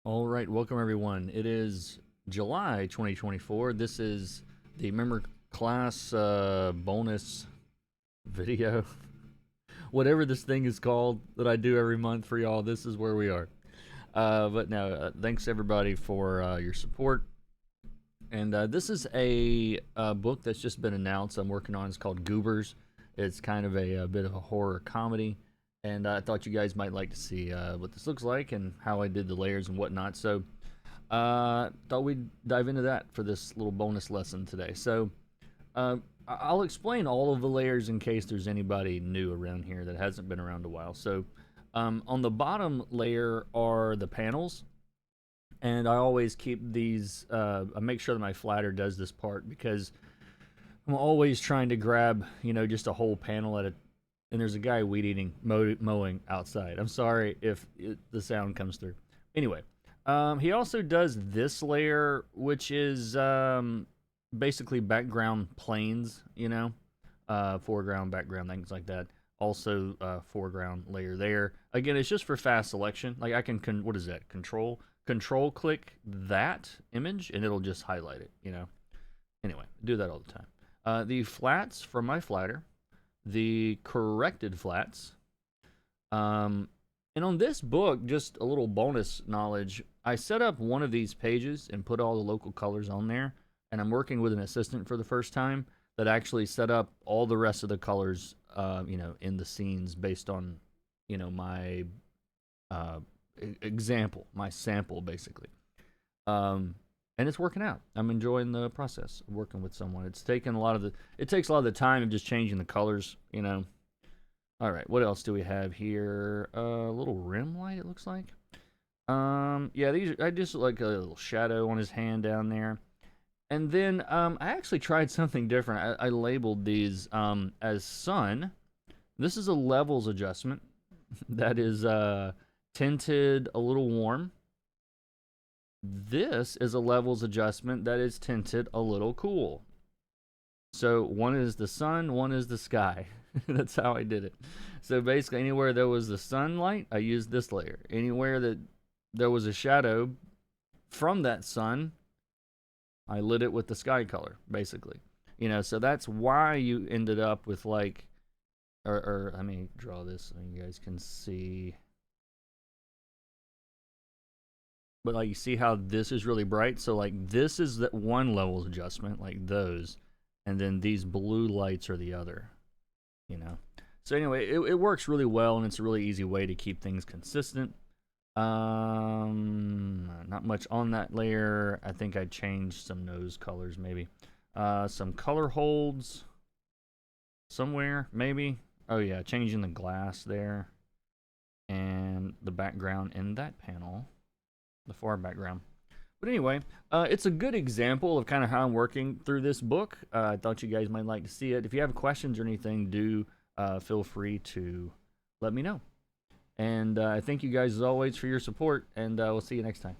All right, welcome everyone. It is July 2024. This is the member class bonus video. Whatever this thing is called that I do every month for y'all, this is where we are. But no, thanks everybody for your support. And this is a book that's just been announced. I'm working on. It's called Goobers. It's kind of a bit of a horror comedy. And I thought you guys might like to see what this looks like and how I did the layers and whatnot. So thought we'd dive into that for this little bonus lesson today. So I'll explain all of the layers in case there's anybody new around here that hasn't been around a while. So on the bottom layer are the panels. And I always keep these, I make sure that my flatter does this part because I'm always trying to grab, just a whole panel at a. And there's a guy weed eating, mowing outside. I'm sorry if the sound comes through. Anyway, he also does this layer, which is basically background planes, foreground, background, things like that. Also, foreground layer there. Again, it's just for fast selection. Like I can, what is that? Control click that image, and it'll just highlight it. Anyway, do that all the time. The flats from my flatter. The corrected flats. And on this book, just a little bonus knowledge, I set up one of these pages and put all the local colors on there, and I'm working with an assistant for the first time that actually set up all the rest of the colors, in the scenes based on, my example, my sample, basically. And it's working out. I'm enjoying the process of working with someone. It takes a lot of the time of just changing the colors, All right, what else do we have here? A little rim light, it looks like. Yeah, I just like a little shadow on his hand down there. And then I actually tried something different. I labeled these as sun. This is a levels adjustment that is tinted a little warm. This is a levels adjustment that is tinted a little cool. So one is the sun, one is the sky. That's how I did it. So basically anywhere there was the sunlight, I used this layer. Anywhere that there was a shadow from that sun, I lit it with the sky color, basically. So that's why you ended up with like, or let me draw this so you guys can see. But like you see how this is really bright? So like this is the one levels adjustment, like those. And then these blue lights are the other, So anyway, it works really well, and it's a really easy way to keep things consistent. Not much on that layer. I think I changed some nose colors maybe. Some color holds somewhere, maybe. Oh yeah, changing the glass there. And the background in that panel. The far background. But anyway, it's a good example of kind of how I'm working through this book. I thought you guys might like to see it. If you have questions or anything, do feel free to let me know. And I thank you guys as always for your support, and we'll see you next time.